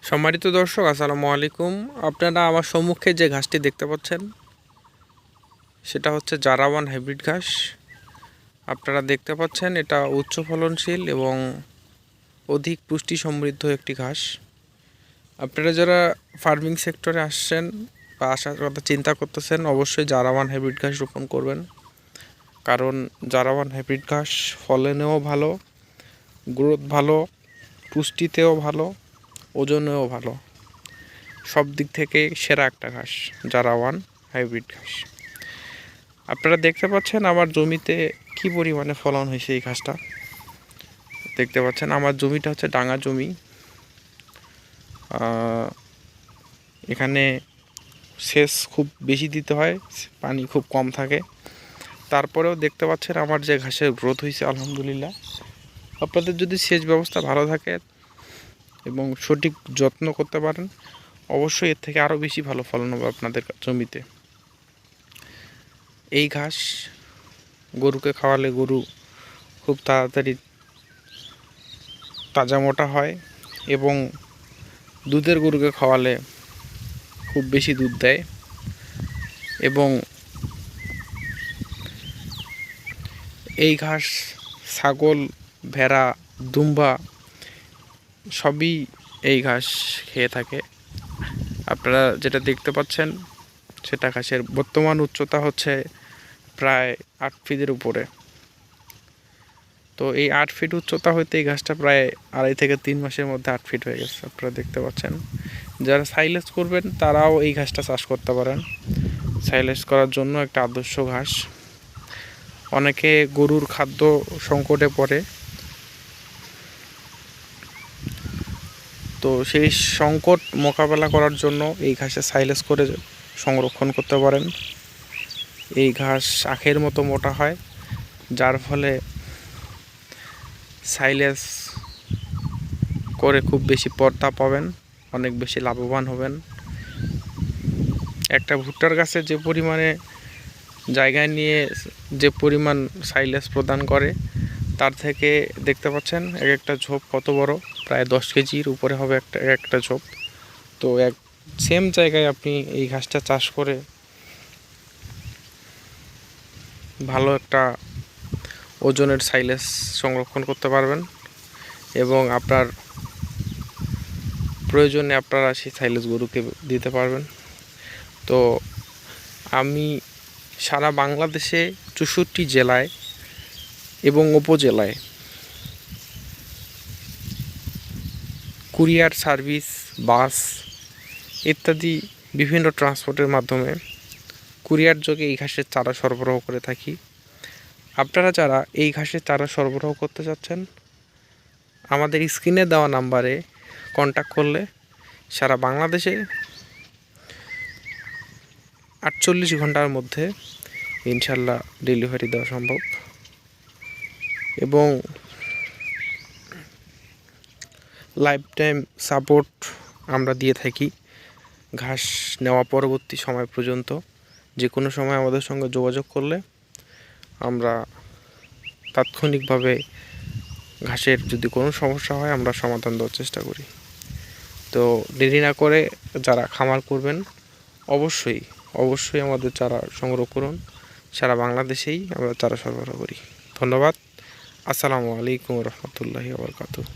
সম্মানিত দর্শক, আসসালামু আলাইকুম। আপনারা আমার সম্মুখে যে ঘাসটি দেখতে পাচ্ছেন সেটা হচ্ছে জারাওয়ান হাইব্রিড ঘাস। আপনারা দেখতে পাচ্ছেন এটা উচ্চ ফলনশীল এবং অধিক পুষ্টি সমৃদ্ধ একটি ঘাস। আপনারা যারা ফার্মিং সেক্টরে আসছেন বা আসার কথা চিন্তা করতেছেন, অবশ্যই জারাওয়ান হাইব্রিড ঘাস রোপণ করবেন। কারণ জারাওয়ান হাইব্রিড ঘাস ফলনেও ভালো, গ্রোথ ভালো, পুষ্টিতেও ভালো, ওজনেও ভালো, সব দিক থেকে সেরা একটা ঘাস জারাওয়ান হাইব্রিড ঘাস। আপনারা দেখতে পাচ্ছেন আমার জমিতে কি পরিমাণে ফলন হয়েছে। এই ঘাসটা দেখতে পাচ্ছেন, আমার জমিটা হচ্ছে ডাঙা জমি। এখানে সেচ খুব বেশি দিতে হয়, পানি খুব কম থাকে। তারপরেও দেখতে পাচ্ছেন আমার যে ঘাসের গ্রোথ হয়েছে আলহামদুলিল্লাহ। আপনাদের যদি সেচ ব্যবস্থা ভালো থাকে এবং সঠিক যত্ন করতে পারেন, অবশ্যই এর থেকে আরও বেশি ভালো ফলন হবে আপনাদের জমিতে। এই ঘাস গরুকে খাওয়ালে গরু খুব তাড়াতাড়ি তাজা মোটা হয় এবং দুধের গরুকে খাওয়ালে খুব বেশি দুধ দেয়। এবং এই ঘাস ছাগল, ভেড়া, দুম্বা সবই এই ঘাস খেয়ে থাকে। আপনারা যেটা দেখতে পাচ্ছেন সেটা ঘাসের বর্তমান উচ্চতা হচ্ছে প্রায় 8 ফিটের উপরে। তো এই 8 ফিট উচ্চতা হইতে এই ঘাসটা প্রায় 2.5 থেকে 3 মাসের মধ্যে 8 ফিট হয়ে গেছে। আপনারা দেখতে পাচ্ছেন। যারা সাইলেজ করবেন তারাও এই ঘাসটা চাষ করতে পারেন। সাইলেজ করার জন্য একটা আদর্শ ঘাস। অনেকে গরুর খাদ্য সংকটে পড়ে, তো সেই সংকট মোকাবেলা করার জন্য এই ঘাসে সাইলেজ করে সংরক্ষণ করতে পারেন। এই ঘাস আখের মতো মোটা হয়, যার ফলে সাইলেজ করে খুব বেশি পর্দা পাবেন, অনেক বেশি লাভবান হবেন। একটা ভুট্টার গাছে যে পরিমাণে জায়গায় নিয়ে যে পরিমাণ সাইলেজ প্রদান করে, তার থেকে দেখতে পাচ্ছেন এক একটা ঝোপ কত বড়, প্রায় 10 কেজির উপরে হবে একটা ঝোপ। তো এক সেম জায়গায় আপনি এই ঘাসটা চাষ করে ভালো একটা ওজনের সাইলেজ সংরক্ষণ করতে পারবেন এবং আপনার প্রয়োজনে আপনারা সেই সাইলেজ গরুকে দিতে পারবেন। তো আমি সারা বাংলাদেশে 64 জেলায় এবং উপজেলায় কুরিয়ার সার্ভিস, বাস ইত্যাদি বিভিন্ন ট্রান্সপোর্টের মাধ্যমে কুরিয়ার যোগে এই ঘাসের চারা সরবরাহ করে থাকি। আপনারা যারা এই ঘাসের চারা সরবরাহ করতে চাচ্ছেন, আমাদের স্ক্রিনে দেওয়া নাম্বারে কন্ট্যাক্ট করলে সারা বাংলাদেশে 48 ঘন্টার মধ্যে ইনশাল্লাহ ডেলিভারি দেওয়া সম্ভব। এবং লাইফ টাইম সাপোর্ট আমরা দিয়ে থাকি। ঘাস নেওয়া পরবর্তী সময় পর্যন্ত যে কোনো সময় আমাদের সঙ্গে যোগাযোগ করলে আমরা তাৎক্ষণিকভাবে ঘাসের যদি কোনো সমস্যা হয় আমরা সমাধান দেওয়ার চেষ্টা করি। তো দেরি না করে যারা খামার করবেন অবশ্যই আমাদের চারা সংগ্রহ করুন। সারা বাংলাদেশেই আমরা চারা সরবরাহ করি। ধন্যবাদ। আসসালামু আলাইকুম রহমতুল্লাহি ওয়া বারাকাতুহু।